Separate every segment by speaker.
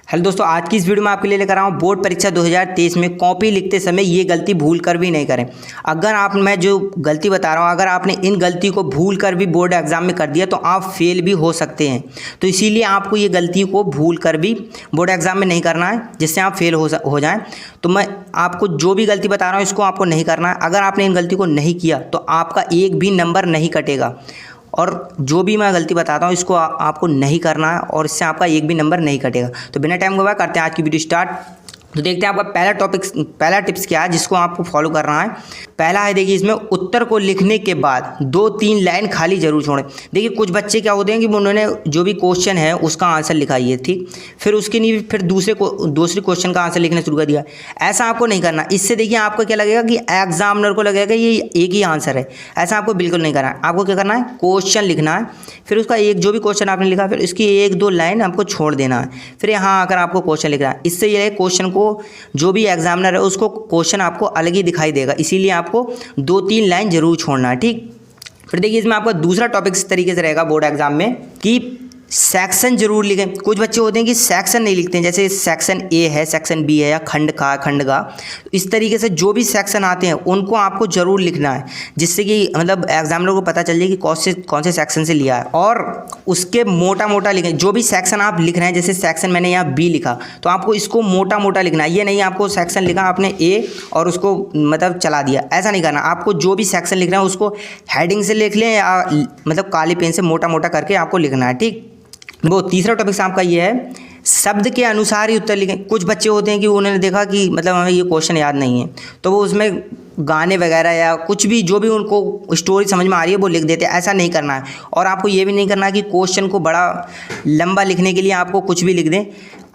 Speaker 1: Hello दोस्तों, आज की इस वीडियो में आपके लिए लेकर आया हूँ बोर्ड परीक्षा 2023 में कॉपी लिखते समय ये गलती भूल कर भी नहीं करें। अगर मैं जो गलती बता रहा हूँ, अगर आपने इन गलती को भूल कर भी बोर्ड एग्जाम में कर दिया तो आप फेल भी हो सकते हैं। तो इसीलिए आपको ये गलती को भूल कर भी बोर्ड एग्जाम में नहीं करना है, जिससे आप फेल हो जाएँ। तो मैं आपको जो भी गलती बता रहा हूँ इसको आपको नहीं करना है। अगर आपने इन गलती को नहीं किया तो आपका एक भी नंबर नहीं कटेगा। और जो भी मैं गलती बताता हूँ इसको आपको नहीं करना है और इससे आपका एक भी नंबर नहीं कटेगा। तो बिना टाइम गवाए करते हैं आज की वीडियो स्टार्ट। तो देखते हैं आपका पहला टिप्स क्या है जिसको आपको फॉलो करना है। पहला है, देखिए इसमें उत्तर को लिखने के बाद 2-3 लाइन खाली जरूर छोड़ें। देखिए कुछ बच्चे क्या होते हैं कि उन्होंने जो भी क्वेश्चन है उसका आंसर लिखा ही है, ठीक, फिर उसके लिए फिर दूसरे क्वेश्चन का आंसर लिखना शुरू कर दिया। ऐसा आपको नहीं करना। इससे देखिए आपको क्या लगेगा कि एग्जामिनर को लगेगा ये एक ही आंसर है। ऐसा आपको बिल्कुल नहीं करना है। आपको क्या करना है, क्वेश्चन लिखना है, फिर उसका जो भी क्वेश्चन आपने लिखा फिर उसकी 1-2 लाइन आपको छोड़ देना है, फिर यहाँ आकर आपको क्वेश्चन लिखना है। इससे यह क्वेश्चन को जो भी एग्जामिनर है उसको क्वेश्चन आपको अलग ही दिखाई देगा। इसीलिए आपको 2-3 लाइन जरूर छोड़ना है, ठीक। फिर देखिए इसमें आपका दूसरा टॉपिक इस तरीके से रहेगा बोर्ड एग्जाम में कि सेक्शन जरूर लिखें। कुछ बच्चे होते हैं कि सेक्शन नहीं लिखते हैं, जैसे सेक्शन ए है, सेक्शन बी है, या खंड का खंड का। इस तरीके से जो भी सेक्शन आते हैं उनको आपको ज़रूर लिखना है, जिससे कि मतलब एग्जामिनर को पता चल जाए कि कौन से सेक्शन से लिया है। और उसके मोटा लिखें। जो भी सेक्शन आप लिख रहे हैं, जैसे सेक्शन मैंने यहाँ बी लिखा तो आपको इसको मोटा लिखना है। ये नहीं आपको सेक्शन लिखा आपने ए और उसको मतलब चला दिया, ऐसा नहीं करना। आपको जो भी सेक्शन लिख रहे हैं उसको हेडिंग से लिख लें या मतलब काली पेन से मोटा करके आपको लिखना है, ठीक। वो तीसरा टॉपिक आपका ये है, शब्द के अनुसार ही उत्तर लिखें। कुछ बच्चे होते हैं कि उन्होंने देखा कि मतलब हमें ये क्वेश्चन याद नहीं है तो वो उसमें गाने वगैरह या कुछ भी जो भी उनको स्टोरी समझ में आ रही है वो लिख देते हैं। ऐसा नहीं करना है। और आपको ये भी नहीं करना है कि क्वेश्चन को बड़ा लंबा लिखने के लिए आपको कुछ भी लिख दें।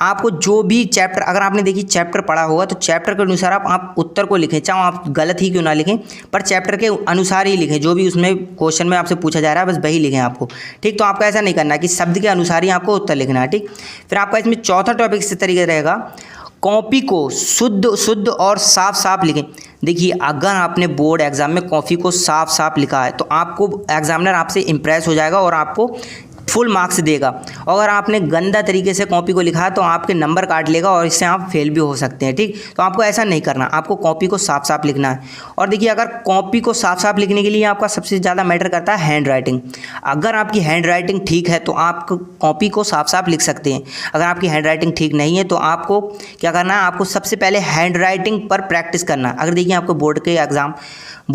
Speaker 1: आपको जो भी चैप्टर, अगर आपने देखिए चैप्टर पढ़ा होगा तो चैप्टर के अनुसार आप उत्तर को लिखें, चाहे आप गलत ही क्यों ना लिखें, पर चैप्टर के अनुसार ही लिखें। जो भी उसमें क्वेश्चन में आपसे पूछा जा रहा है बस वही लिखें आपको, ठीक। तो आपका ऐसा नहीं करना है कि शब्द के अनुसार ही आपको उत्तर लिखना है, ठीक। फिर आपका इसमें चौथा टॉपिक इस तरीके रहेगा, कॉपी को शुद्ध और साफ लिखें। देखिए अगर आपने बोर्ड एग्जाम में कॉपी को साफ लिखा है तो आपको एग्जामिनर आपसे इम्प्रेस हो जाएगा और आपको फुल मार्क्स देगा। अगर आपने गंदा तरीके से कॉपी को लिखा है तो आपके नंबर काट लेगा और इससे आप फेल भी हो सकते हैं, ठीक। तो आपको ऐसा नहीं करना, आपको कॉपी को साफ लिखना है। और देखिए अगर कॉपी को साफ लिखने के लिए आपका सबसे ज़्यादा मैटर करता है हैंड राइटिंग। अगर आपकी हैंड राइटिंग ठीक है तो आप कॉपी को साफ लिख सकते हैं। अगर आपकी हैंड राइटिंग ठीक नहीं है तो आपको क्या करना है, आपको सबसे पहले हैंड राइटिंग पर प्रैक्टिस करना है। अगर देखिए आपको बोर्ड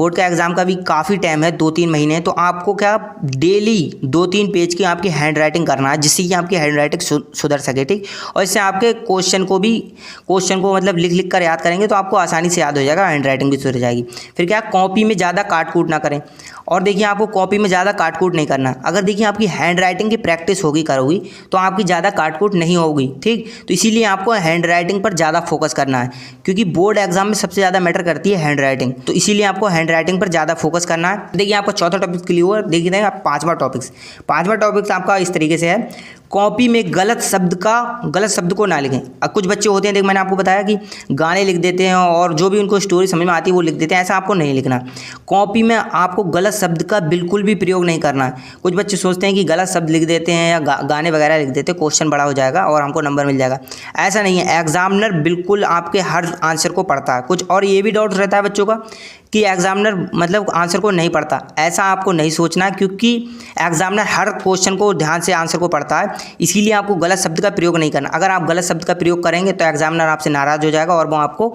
Speaker 1: का एग्ज़ाम का भी काफ़ी टाइम है, 2-3 महीने, तो आपको क्या डेली 2-3 पेज की आपकी हैंड राइटिंग करना है, जिससे कि आपकी हैंड राइटिंग सुधर सके, ठीक। और इससे आपके क्वेश्चन को मतलब लिख कर याद करेंगे तो आपको आसानी से याद हो जाएगा, हैंड राइटिंग भी सुधर जाएगी। फिर क्या, कॉपी में ज़्यादा काट कूट ना करें। और देखिए आपको कॉपी में ज़्यादा काट कूट नहीं करना। अगर देखिए आपकी हैंड राइटिंग की प्रैक्टिस करोगी तो आपकी ज़्यादा काट कूट नहीं होगी, ठीक। तो इसीलिए आपको हैंड राइटिंग पर ज़्यादा फोकस करना है, क्योंकि बोर्ड एग्जाम में सबसे ज़्यादा मैटर करती है हैंड राइटिंग। तो इसीलिए आपको हैंड राइटिंग पर ज़्यादा फोकस करना है। देखिए आपका चौथा टॉपिक क्लियर हुआ। देखिए आप पांचवा टॉपिक आपका इस तरीके से है, कॉपी में गलत शब्द को ना लिखें। अब कुछ बच्चे होते हैं, देख मैंने आपको बताया कि गाने लिख देते हैं और जो भी उनको स्टोरी समझ में आती है वो लिख देते हैं। ऐसा आपको नहीं लिखना। कॉपी में आपको गलत शब्द का बिल्कुल भी प्रयोग नहीं करना है। कुछ बच्चे सोचते हैं कि गलत शब्द लिख देते हैं या गाने वगैरह लिख देते हैं, क्वेश्चन बड़ा हो जाएगा और हमको नंबर मिल जाएगा। ऐसा नहीं है। एग्जामिनर बिल्कुल आपके हर आंसर को पढ़ता है। कुछ और ये भी डाउट रहता है बच्चों का कि एग्जामिनर मतलब आंसर को नहीं पढ़ता। ऐसा आपको नहीं सोचना, क्योंकि एग्जामिनर हर क्वेश्चन को ध्यान से आंसर को पढ़ता है। इसीलिए आपको गलत शब्द का प्रयोग नहीं करना। अगर आप गलत शब्द का प्रयोग करेंगे तो एग्जामिनर आपसे नाराज़ हो जाएगा और वो आपको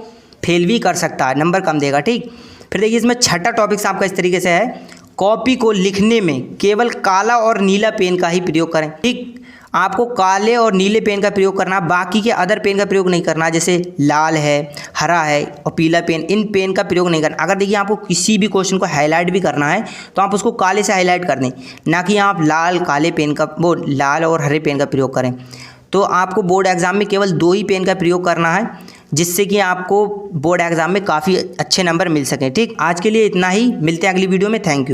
Speaker 1: फेल भी कर सकता है, नंबर कम देगा, ठीक। फिर देखिए इसमें छठा टॉपिक आपका इस तरीके से है, कॉपी को लिखने में केवल काला और नीला पेन का ही प्रयोग करें, ठीक। आपको काले और नीले पेन का प्रयोग करना, बाकी के अदर पेन का प्रयोग नहीं करना, जैसे लाल है, हरा है और पीला पेन, इन पेन का प्रयोग नहीं करना। अगर देखिए आपको किसी भी क्वेश्चन को हाईलाइट भी करना है तो आप उसको काले से हाईलाइट कर दें, ना कि आप लाल और हरे पेन का प्रयोग करें। तो आपको बोर्ड एग्जाम में केवल 2 ही पेन का प्रयोग करना है, जिससे कि आपको बोर्ड एग्जाम में काफ़ी अच्छे नंबर मिल सकें, ठीक। आज के लिए इतना ही, मिलते हैं अगली वीडियो में। Thank you.